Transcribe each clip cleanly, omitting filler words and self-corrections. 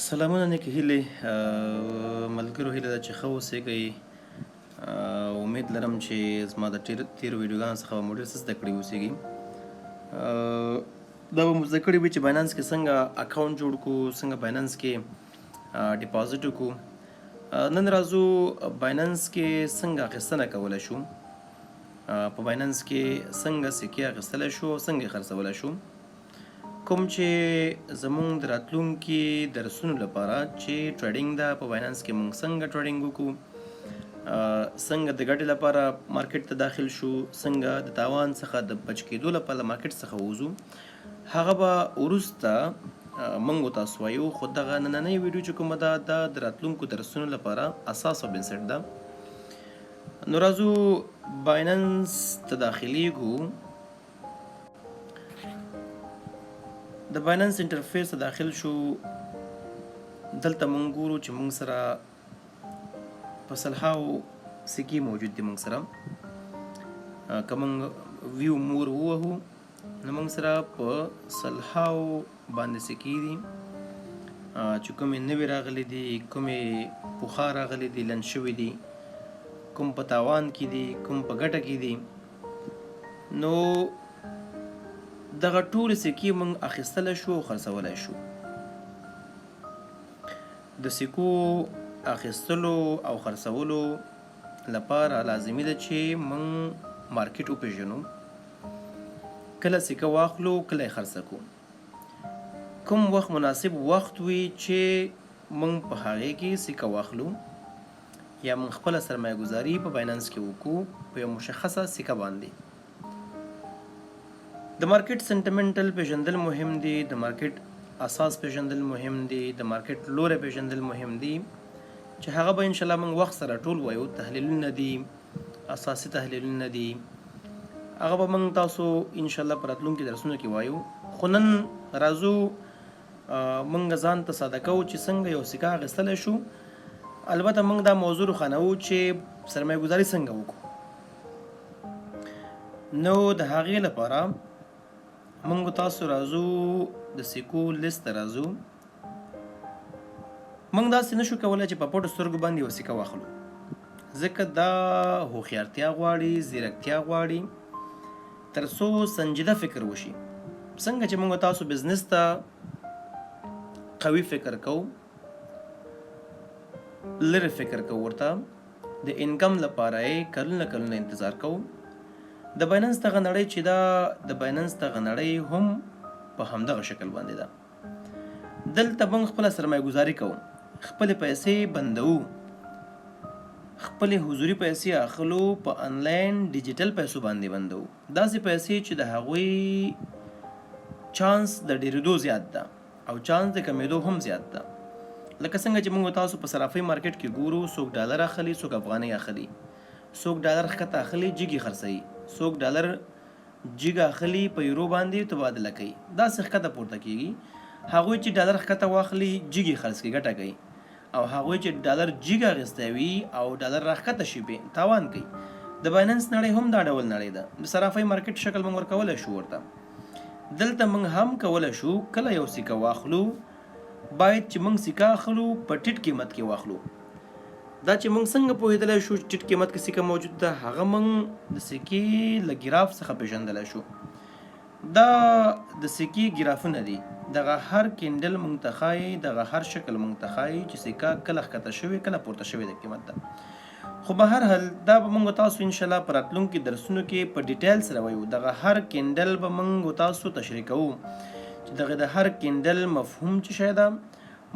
سلامونه نیکې هیلې ملګرو هیله ده چې ښه اوسېږئ. امید لرم چې زما د تیرو ویډیوګانو څخه به مو ډېر څه زده کړي اوسېږي. دا به مو زده کړي وي چې باینانس کې څنګه اکاونټ جوړ کړو، څنګه باینانس کې ډیپازیټ وکړو. نن راځو باینانس کې څنګه اخیستنه کولی شو، په باینانس کې څنګه سکې اخیستلی شو او څنګه یې خرڅولی شو. کوم چې زمونږ د راتلونکي درسونو لپاره چې ټریډینګ ده، په باینانس کې مونږ څنګه ټریډینګ وکړو، څنګه د ګټې لپاره مارکیټ ته داخل شو، څنګه د تاوان څخه د بچ کېدو لپاره مارکیټ څخه ووځو، هغه به وروسته مونږ تاسو وایو. خو دغه نننۍ ویډیو چې کومه ده دا د راتلونکو درسونو لپاره اساس او بنسټ ده. نو راځو باینانس ته داخلیږو. د باینانس انټرفیس ته داخل شو. دلته مونږ ګورو چې مونږ سره په سلهاو سکې موجود دي. مونږ سره که مونږ ویو مور ووهو نو مونږ سره په سلهاو باندې سکې دي چې کومې نوې راغلي دي، کومې پخوا راغلي دي، لنډ شوي دي، کوم په تاوان کې دي، کوم په ګټه کې دي. نو دغه ټولې سکې موږ اخیستلی شو او خرڅولی شو. د سکو اخیستلو او خرڅولو لپاره لازمي ده چې موږ مارکیټ وپېژنو، کله سکه واخلو کله یې خرڅه کړو. کوم وخت مناسب وخت وي چې موږ په هغې کې سکه واخلو یا موږ خپله سرمایه ګذاري په باینانس کې وکړو په یو مشخصه سکه باندې. د مارکیټ سنټیمنټل پیژندل مهم دي، د مارکیټ اساس پیژندل مهم دي، د مارکیټ لوری پیژندل مهم دي چې هغه به انشاءالله موږ وخت سره ټول وایو. تحلیلونه دي، اساسي تحلیلونه دي، هغه به موږ تاسو انشاءالله په راتلونکي درسونو کې وایو. خو نن راځو موږ ځان ته ساده کوو چې څنګه یو سکه اخیستلی شو. البته موږ دا موضوع روښانوو چې سرمایه ګذاري څنګه وکړو. نو د هغې لپاره مونږ تاسو راځو د سکو لیست ته راځو. مونږ داسې نشو کولی چې په پټو سترګو باندې یو سکه واخلو، ځکه دا هوښیارتیا غواړي، ځیرکتیا غواړي، تر څو سنجیده فکر وشي. څنګه چې مونږ تاسو بزنس ته قوي فکر کوو، لرې فکر کوو، ورته د انکم لپاره یې کلونه کلونه انتظار کوو. د باینانس دغه نړۍ چې دا د باینانس دغه نړۍ هم په همدغه شکل باندې ده. دلته موږ خپله سرمایه ګذاري کوو، خپلې پیسې بندوو، خپلې حضوري پیسې اخلو، په انلاین ډیجیټل پیسو باندې بندوو. داسې پیسې چې د هغوی چانس د ډېرېدو زیات ده او چانس د کمېدو هم زیات ده. لکه څنګه چې موږ تاسو په صرافۍ مارکیټ کې ګورو، څوک ډالر اخلي، څوک افغانۍ اخلي، څوک ډالر ښکته اخلي جګې خرڅوي، څوک ډالر جګ اخلي په یورو باندې تبادله کوي، داسې ښکته پورته کېږي. هغوی چې ډالر ښکته واخلي جګې خرڅ کوي، ګټه کوي، او هغوی چې ډالر جګ اخیستی وي او ډالر راښکته شي تاوان کوي. د باینانس نړۍ هم دا ډول نړۍ ده. د صرافۍ مارکیټ شکل موږ ورکولی شو ورته. دلته موږ هم کولی شو کله یو سکه واخلو، باید چې موږ سکه اخلو په ټیټ قیمت کې واخلو. دا چې موږ څنګه پوهېدلی شو چې ټیټ قیمت کې سکه موجود ده، هغه موږ د سکې له ګراف څخه پېژندلی شو. دا د سکې ګرافونه دي، دغه هر کینډل موږ ته ښایي، دغه هر شکل موږ ته ښایي چې سکه کله ښکته شوې کله پورته شوې د قیمت ده. خو به هر حال دا به موږ تاسو انشاءالله په راتلونکي درسونو کې په ډیټیل سره وایو. دغه هر کینډل به موږ تاسو تشریح کوو چې دغه د هر کینډل مفهوم څه شی ده،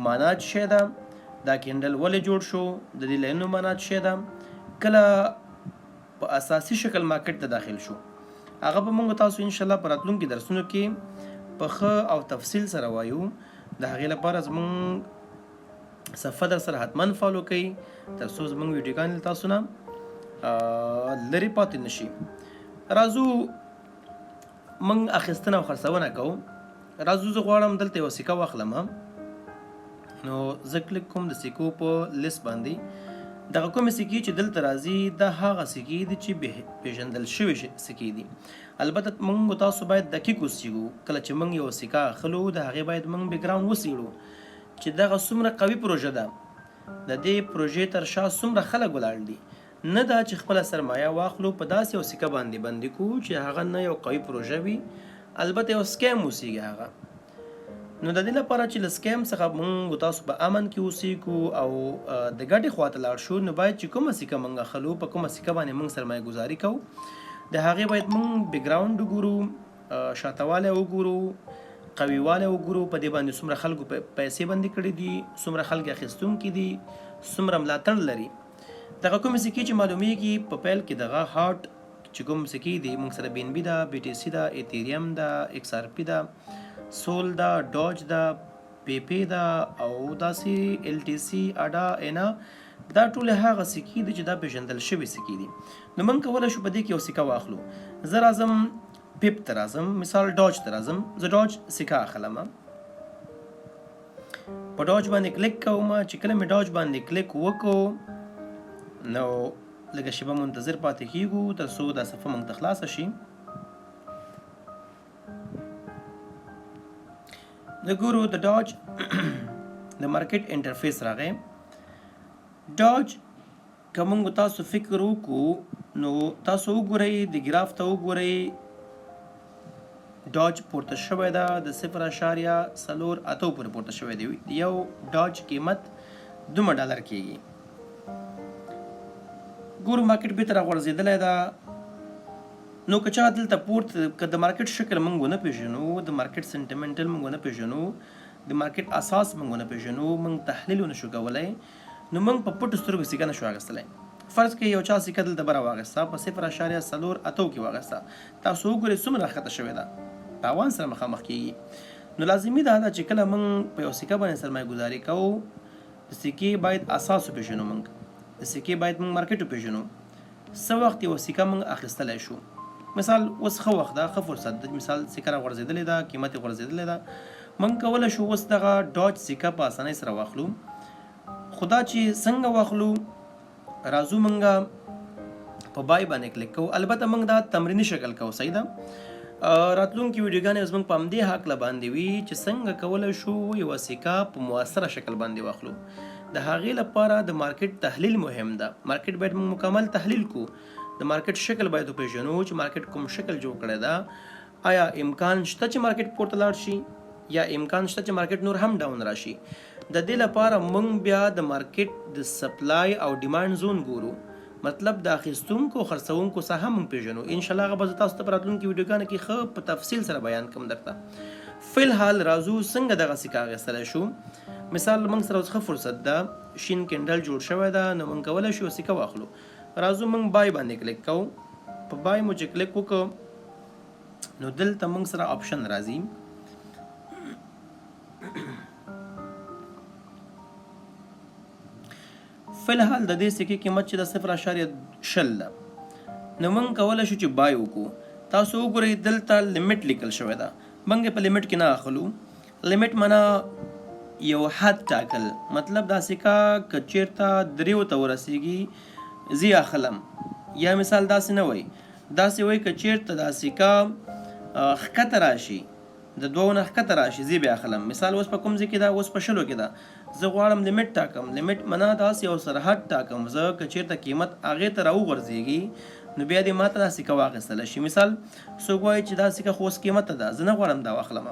معنا څه شی ده، دا کینډل ولې جوړ شو، د دې لاینونو معنا څه شی ده، کله په اساسي شکل مارکیټ ته داخل شو. هغه به موږ تاسو انشاءالله په راتلونکي درسونو کې په ښه او تفصیل سره وایو. د هغې لپاره زموږ صفحه در سره حتما فالو کوئ تر څو زموږ ویډیوګانې له تاسو نه لرې پاتې نه شي. راځو موږ اخیستنه او خرڅونه کوو. راځو زه غواړم دلته یوه سکه واخلم. نو زه کلیک کوم د سکو په لیست باندې. دغه کومې سکې چې دلته راځي دا هغه سکې دي چې پېژندل شوې سکې دي. البته موږ تاسو باید دقیق اوسیږو. کله چې موږ یو سکه اخلو د هغې باید موږ بیکګراونډ وڅېړو چې دغه څومره قوي پروژه ده، د دې پروژې تر شا څومره خلک ولاړ دي. نه دا چې خپله سرمایه واخلو په داسې یو سکه باندې بندي کړو چې هغه نه یو قوي پروژه وي، البته یو سکیم اوسیږي هغه. نو د دې لپاره چې له سکیم څخه موږ تاسو په امن کې اوسېږو او د ګټې خواته لاړ شو، نو باید چې کومه سکه موږ اخلو، په کومه سکه باندې موږ سرمایه ګزاري کوو، د هغې باید موږ بیکګراوند وګورو، شاتهوالی وګورو، قویوالی وګورو، په دې باندې څومره خلکو پیسې بندي کړي دي، څومره خلک اخیستونکي دي، څومره ملاتړ لري. دغه کومې سکې چې معلومیږي په پیل کې دغه هاټ چې کوم سکې دي، موږ سره بي ان بي ده، بي ټي سي ده، ایتیریم ده، ایکس آر پي ده، سول ده، ډاج ده، پی پی ده او داسې ال ټي سي، اډا، اینا، دا ټول هغه سکې دي چې دا پیژندل شوي سکې دي. نو موږ کولی شو په دې کې یو سکه واخلو. زه راځم پیپ ته راځم، مثال ډاج ته راځم، زه ډاج سکه اخلم. په ډاج باندې کلیک کوم. چې کله مې ډاج باندې کلیک وکړو نو لږه شیبه منتظر پاتې کېږو تر څو دا صفحه موږ ته خلاصه شي. د ګورو د ډاج د مارکیټ انټرفیس راغی. ډاج که موږ تاسو فکر وکړو نو تاسو وګورئ، د ګراف ته وګورئ، ډاج پورته شوی ده د 0.48 پورې پورته شوی دی. یو ډاج قیمت $2 کېږي. ګورو مارکیټ بېرته راغورځېدلی ده. نو که چا دلته پورته که د مارکیټ شکل موږ ونه پېژنو، د مارکیټ سنټیمنټل موږ ونه پېژنو، د مارکیټ اساس موږ ونه پېژنو، موږ تحلیل ونه شو کولی، نو موږ په پټو سترګو سکه نه شو اخیستلی. فرض کړئ یو چا سکه دلته بره واخیسته، په 0.48 کې واخیسته، تاسو وګورئ څومره راښکته شوې ده، تاوان سره مخامخ کېږي. نو لازمي دا ده چې کله موږ په یو سکه باندې سرمایه ګزاري کوو، د سکې باید اساس وپېژنو، موږ د سکې باید موږ مارکیټ وپېژنو، څه وخت یوه سکه موږ اخیستلی شو. مثال اوس ښه وخت ده، ښه فرصت ده، مثال سکه راغورځېدلې ده، قیمت یې غورځېدلی ده، موږ کولی شو اوس دغه ډاج سکه په اسانۍ سره واخلو. خو دا چې څنګه واخلو، راځو موږ په بای باندې کلیک کوو. البته موږ دا تمریني شکل کوو، صحیح ده. راتلونکي ویډیوګانې زموږ په همدې هکله باندې وي چې څنګه کولی شو یوه سکه په مؤثره شکل باندې واخلو. د هغې لپاره د مارکیټ تحلیل مهم ده. مارکیټ باید موږ مکمل تحلیل کو. د مارکیټ شکل باید وپېژنو چې مارکیټ کوم شکل جوړ کړی ده. آیا امکان شته چې مارکیټ پورته لاړ شي یا امکان شته چې مارکیټ نور هم ډاون راشي؟ د دې لپاره موږ بیا د مارکیټ د سپلای او ډیمانډ زون ګورو، مطلب د اخیستونکو او خرڅوونکو ساحه موږ پېژنو. انشاءالله هغه به زه تاسو ته په راتلونکي ویډیوګانو کې ښه په تفصیل سره بیان کوم درته. فلحال راځو څنګه دغه سکه اخیستلی شو. مثال موږ سره اوس ښه فرصت ده، شین کینډل جوړ شوی ده، نو موږ کولی شو سکه واخلو. راځو موږ بای باندې کلیک کوو. په بای مو چې کلیک وکړو نو دلته موږ سره آپشن راځي. فلحال د دې سکې قیمت چې د 0.20 ده، نو موږ کولی شو چې بای وکړو. تاسو وګورئ دلته لیمټ لیکل شوی ده، موږ په لیمټ کې نه اخلو. لیمټ معنا یو حد ټاکل، مطلب دا سکه که چېرته 3 ته ورسیږي زه اخلم، یا مثال داسې نه وای، داسې وای که چېرته دا سکه ښکته راشي، د 2 نه ښکته راشي زه بیا اخلم. مثال اوس په کوم ځای کې ده، اوس په 0 کې ده، زه غواړم لیمټ ټاکم. لیمټ معنا داسې یو سرحد ټاکم، زه که چېرته قیمت هغې ته راوغورځېږي نو بیا دې ما ته دا سکه واخیستلی شي. مثال څوک وایي چې دا سکه خو اوس قیمته ده، زه نه غواړم دا واخلم،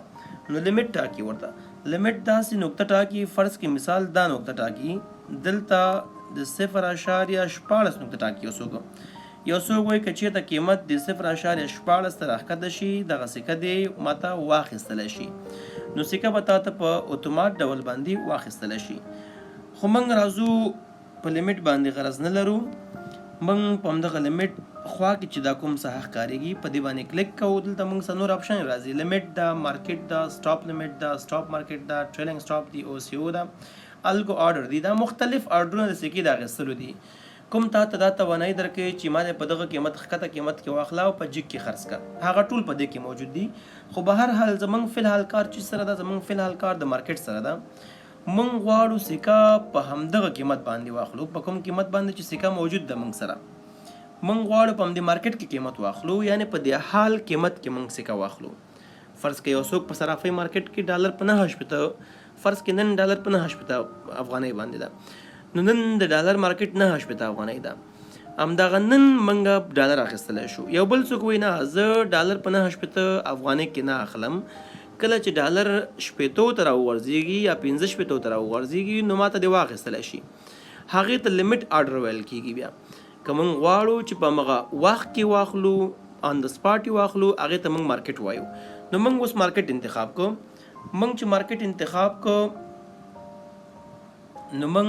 نو لیمټ ټاکي. ورته لیمټ داسې نقطه ټاکي، فرض کې مثال دا نقطه ټاکي، دلته د 0.14 نقطه ټاکي. یو څوک وایي که چېرته قیمت د 0.14 ته راښکته شي دغه سکه دې ما ته واخیستلی شي، نو سکه به تا ته په اتومات ډول باندې واخیستلی شي. خو موږ راځو په لیمټ باندې غرض نه لرو، موږ په همدغه لیمټ خوا کې چې دا کوم څه ښکارېږي په دې باندې کلیک کوو. دلته موږ سره نور آپشن راځي، لیمټ ده، مارکیټ ده، سټاپ لیمټ ده، سټاپ مارکیټ ده، ټریلینګ سټاپ دی، او سی او ده، الګو آرډر دي. دا مختلف آرډرونه د سکې د اخیستلو دي. کوم تا ته دا توانایي درکوي چې ما دې په دغه قیمت ښکته قیمت کې واخله او په جګ کې خرڅ کړه، هغه ټول په دې کې موجود دي. خو به هر حال زموږ فلحال کار چې سره ده، زموږ فلحال کار د مارکیټ سره ده. موږ غواړو سکه په همدغه قیمت باندې واخلو، په کوم قیمت باندې چې سکه موجود ده موږ سره. موږ غواړو په همدې مارکیټ کې قیمت واخلو، یعنې په دې حال قیمت کې موږ سکه واخلو. فرض کړئ یو څوک په صرافۍ مارکیټ کې $9.80 فرض کې نن ډالر په 9 افغانۍ باندې ده، نو نن د ډالر مارکیټ 9 افغانۍ ده. همدغه نن منګه ډالر اخیستلی شو. یو بل څوک وایي نه زه ډالر په 9 افغانۍ کې نه اخلم، کله چې ډالر 80 ته راوغورځېږي یا 15 ته راوغورځېږي نو ماته دې واخیستلی شي. هغې ته لیمټ آرډر ویل کېږي. بیا که موږ غواړو چې په همغه وخت کې واخلو، آن د سپاټ یې واخلو، هغې ته موږ مارکیټ وایو. نو موږ اوس مارکیټ انتخاب کو. موږ چې مارکیټ انتخاب کو نو موږ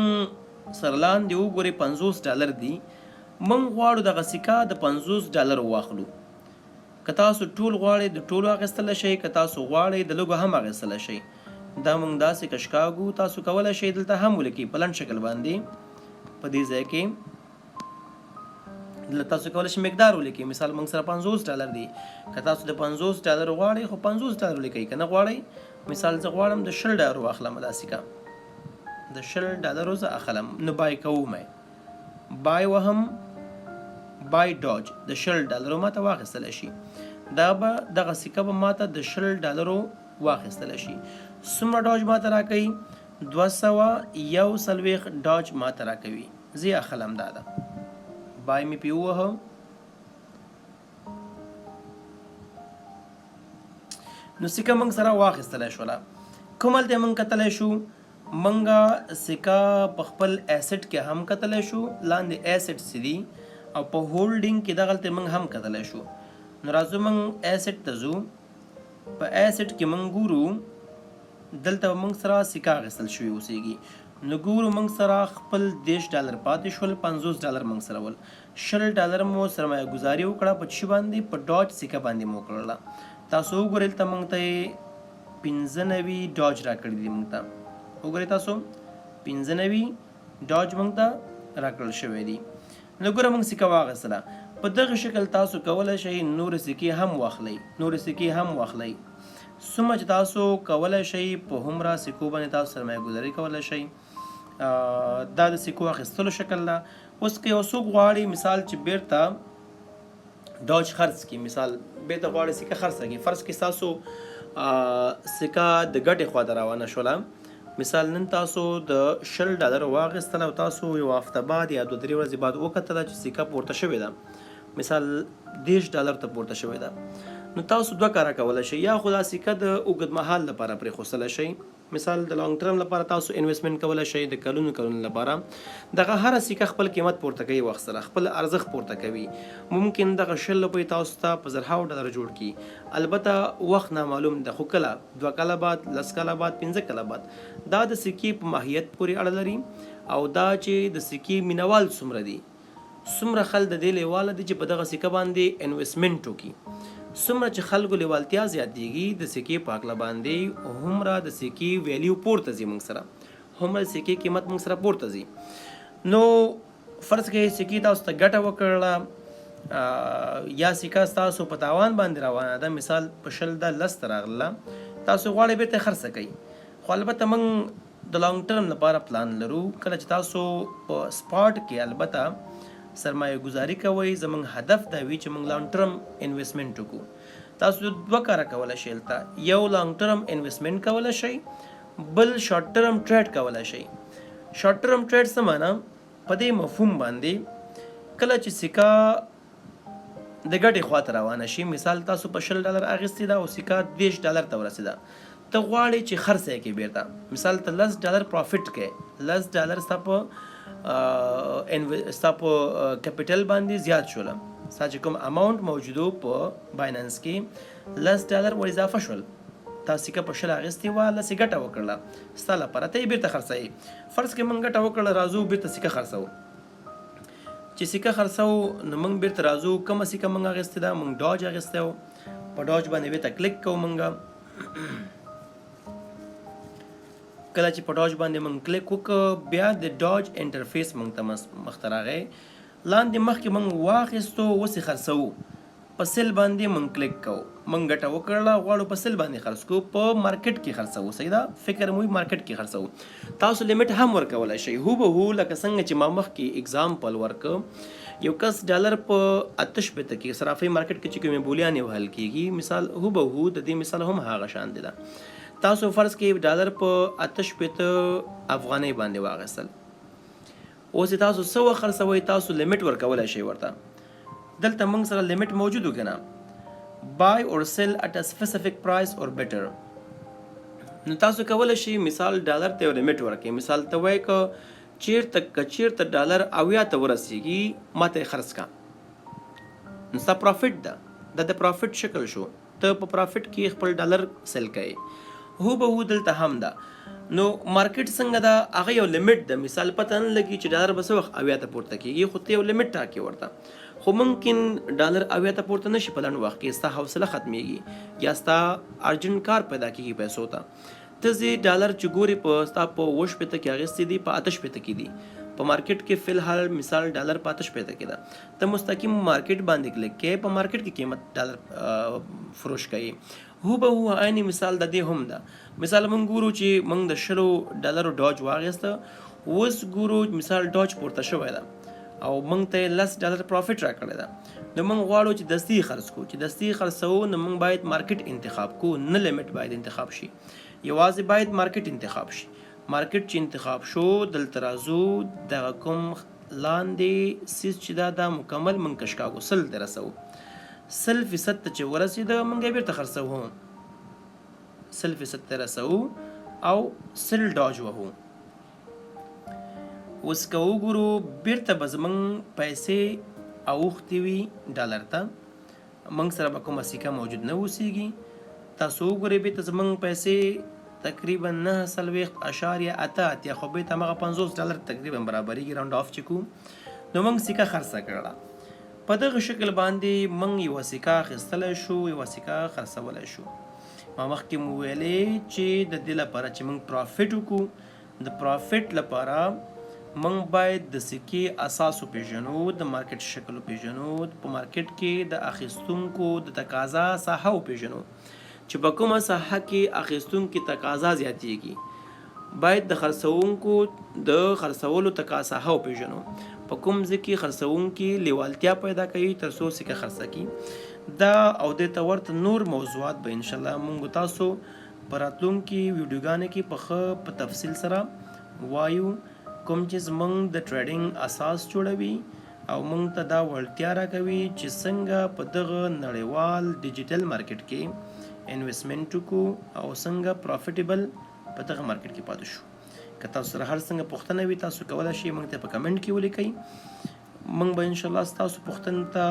سره لاندې وګورئ 50 ډالر دي. موږ غواړو دغه سکه د 50 ډالرو واخلو. که تاسو ټول غواړئ د ټولو اخیستلی شئ، که تاسو غواړئ د لږو هم اخیستلی شئ. دا موږ داسې کشکاږو، تاسو کولی شئ دلته هم ولیکئ په لنډ شکل باندې. په دې ځای کې تاسو کولی شئ مقدار ولیکئ. مثال موږ سره 50 ډالر دي، که تاسو د 50 ډالر غواړئ خو 50 ډالر ولیکئ، که نه غواړئ مثال زه غواړم د 20 ډالر واخلم دا سکه، د 20 ډالرو زه اخلم. نو بای کوم، بای وهم، بای ډاج د 20 ډالرو ماته واخیستلی شي. دا به دغه سکه به ماته د 20 ډالرو واخیستلی شي. څومره ډاج ماته راکوي؟ 241 ډاج ماته راکوي. زه یې اخلم. دا ده بای مې پې ووهم. نو سکه موږ سره واخیستلی شوله. کوم هلته موږ کتلی شو؟ موږ سکه په خپل ایسټ کې هم کتلی شو، لاندې ایسټ څه دي، او په هولډینګ کې دغلته موږ هم کتلی شو. نو راځو موږ ایسټ ته ځو. په ایسټ کې موږ ګورو دلته موږ سره سکه اخیستل شوي اوسیږي. نو ګورو موږ سره خپل 10 ډالر پاتې شول، 50 ډالر موږ سره ول. 20 ډالر مو سرمایه گزاري وکړه په څه باندې؟ په ډاج سکه باندې مو وکړله. تاسو وګورئ دلته موږ ته 95 ډاج راکړي دي. موږ ته وګورئ تاسو 95 ډاج موږ ته راکړل شوی دي. نو ګوره موږ سکه واخیستله. په دغه شکل تاسو کولی شئ نور سکې هم واخلئ، نور سکې هم واخلئ. څومره چې تاسو کولی شئ په هومره سکو باندې تاسو سرمایه گزاري کولی شئ. دا د سکو اخیستلو شکل ده. اوس که یو څوک غواړي مثال چې بیرته ډاج خرڅ کړي، مثال بیرته غواړي سکه خرڅ کړي، فرض کړئ ستاسو سکه د ګټې خوا ته روانه شوله. مثال نن تاسو د 20 ډالر واخیستله او تاسو یو هفته بعد یا 2-3 ورځې بعد وکتله چې سکه پورته شوې ده، مثال 10 ډالر ته پورته شوې ده. نو تاسو دوه کاره کولی شئ. یا خو دا سکه د اوږد مهال لپاره پرېښودلی شئ، مثال د لانګ ټرم لپاره تاسو انویسټمنټ کولی شئ د کلونو کلونو لپاره. دغه هره سکه خپل قیمت پورته کوي، وخت سره خپل ارزښت پورته کوي. ممکن دغه 20 روپۍ تاسو ته په 1000 ډالر جوړ کړي، البته وخت نامعلوم ده، خو کله 2 کاله بعد، 10 کاله بعد، 15 کاله بعد. دا د سکې په ماهیت پورې اړه لري او دا چې د سکې مینوال څومره دي، څومره خل د دې لیواله دي چې په دغه سکه باندې انویسټمنټ وکړي. څومره چې خلکو لیوالتیا زیاتېږي د سکې په هکله باندې، هومره د سکې ویلیو پورته ځي موږ سره، هومره د سکې قیمت موږ سره پورته ځي. نو فرض کړئ سکې تاسو ته ګټه وکړله یا سکه ستاسو په تاوان باندې روانه ده، مثال په 20 ده 10 ته راغله، تاسو غواړئ بیرته خرڅه کوئ. خو البته موږ د لانګ ټرم لپاره پلان لرو. کله چې تاسو په سپاټ کې البته سرمایه گزاري کوئ، زموږ هدف دا وي چې موږ لانګ ټرم انویسټمنټ وکړو. تاسو دوه کاره کولی شئ هلته، یو لانګ ټرم انویسټمنټ کولی شئ، بل شارټ ټرم ټریډ کولی شئ. شارټ ټرم ټریډ څه معنا؟ په دې مفهوم باندې کله چې سکه د ګټې خوا ته روانه شي، مثال تاسو په 20 ډالر اخیستې ده او سکه 20 ډالر ته ورسېده، ته غواړې چې خرڅه یې کړې بیرته، مثال ته 10 ډالر پروفیټ کړې، 10 ډالر ستا په کپیټل باندې زیات شول، ستا چې کوم اماونټ موجودو په بایننس کې 10 ډالر ور اضافه شول. تا سکه په 20 اخیستې وه، 10 یې ګټه وکړله ستا لپاره، ته یې بیرته خرڅوې. فرض کړئ موږ ګټه وکړله، راځو بیرته سکه خرڅوو. چې سکه خرڅوو نو موږ بیرته راځو، کومه سکه موږ اخیستې ده؟ موږ ډاج اخیستی و. په ډاج باندې بیرته کلیک کوو. موږ کله چې په ډاج باندې موږ کلیک وکړو، بیا د ډاج انټرفیس موږ ته مخته راغی. لاندې مخکې موږ واخیستو، اوس یې خرڅوو. په سیل باندې موږ کلیک کوو. موږ ګټه وکړله، غواړو په سیل باندې خرڅ کوو، په مارکیټ کې خرڅوو. صحیح ده؟ فکر مو مارکیټ کې خرڅوو. تاسو لیمټ هم ورکولی شئ، هوبهو لکه څنګه چې ما مخکې اګزامپل ورکړ. یو کس ډالر په 88 کې صرافۍ مارکیټ کې چې کومې بولیانې وهل کېږي، مثال هوبهو د دې مثال هم هغه شان دی ده. تاسو فرض کې ډالر په 8 افغانۍ باندې واغستل، اوس تاسو څه خرڅوئ، تاسو لیمټ ورکولی شئ ورته. دلته موږ سره لیمټ موجود و که نه، buy or sell at a specific price or better. نو تاسو کولی شئ مثال ډالر ته یو لیمټ ورکړئ. مثال ته وایي که چېرته ډالر 80 ته ورسیږي ما ته یې خرڅ کا، نو ستا پرافټ ده، دا د پرافټ شکل شو، ته په پرافټ کې خپل ډالر سیل کوې. هو دلته هم ده. نو مارکیټ څنګه ده، هغه یو لیمټ ده. مثال پته نه لګي چې ډالر به څه وخت 80 ته پورته کېږي، خو ته یو لیمټ ټاکې ورته. خو ممکن ډالر 80 ته پورته نشي په لنډ وخت کې، ستا حوصله ختمېږي یا ستا ارجنټ کار پیدا کېږي پیسو ته. ته ځې ډالر چې ګورې ستا په 80 کې اخیستې دي، په 88 کې دي. په مارکیټ کې فی الحال مثال ډالر په 88 کې ده، ته مستقیم مارکیټ باندې کلیک کې په مارکیټ کې قیمت ډالر فروش کوي. هو عیني مثال د دې هم ده. مثال موږ ګورو چې موږ د 10 ډالرو ډاج واغېسته، اوس ګورو مثال ډاج پورته شوی ده او موږ ته 10 ډالر پروفیټ راکړی ده. نو موږ غواړو چې دستي خرڅ کړو. چې دستي خرڅوو نو موږ باید مارکیټ انتخاب کو، نه لیمټ باید انتخاب شي، یوازې باید مارکیټ انتخاب شي. مارکیټ چې انتخاب شو، دلته راځو دغه کوم لاندې سیس چې دا مکمل موږ کش کاږو، 100 ته رسوو. 100% ته چې ورسېده موږ یې بېرته خرڅوو، 100% ته رسوو او 100 ډاج وهو. اوس که وګورو بېرته به زموږ پیسې اوښتې وي ډالر ته، موږ سره به کومه سکه موجود نه اوسېږي. تاسو وګورئ بېرته زموږ پیسې تقریبا 9.8 خو بېرته همغه 50 ډالر تقریبا برابرېږي، راونډ آف چې کوو. نو موږ سکه خرڅه کړله. په دغه شکل باندې موږ یوه سکه اخیستلی شو، یوه سکه خرڅولی شو. ما مخکې مو ویلې چې د دې لپاره چې موږ پرافټ وکړو، د پرافټ لپاره موږ باید د سکې اساس وپېژنو، د مارکیټ شکل وپېژنو، په مارکیټ کې د اخیستونکو د تقاضا ساحه وپېژنو چې په کومه ساحه کې اخیستونکي تقاضا زیاتېږي. باید د خرڅوونکو د خرڅولو ساحه وپېژنو، په کوم ځای کې خرڅوونکي لیوالتیا پیدا کوي تر څو سکه خرڅه کړي. دا او دې ته ورته نور موضوعات به انشاءالله موږ تاسو په راتلونکي ویډیوګانو کې په تفصیل سره وایو، کوم چې زموږ د ټریډینګ اساس جوړوي او موږ ته دا وړتیا راکوي چې څنګه په دغه نړیوال ډیجیټل مارکیټ کې انویسټمنټ وکړو او څنګه پروفیټیبل په دغه مارکیټ کې پاتې شو. که تاسو سره هر څنګه پوښتنه وي تاسو کولی شئ موږ ته په کمنټ کې ولیکئ. موږ به انشاءالله ستاسو پوښتنې ته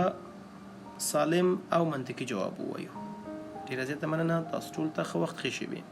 سالم او منطقي جواب ووایو. ډېره زیاته مننه. تاسو ټول ته ښه وخت ښه شي وي.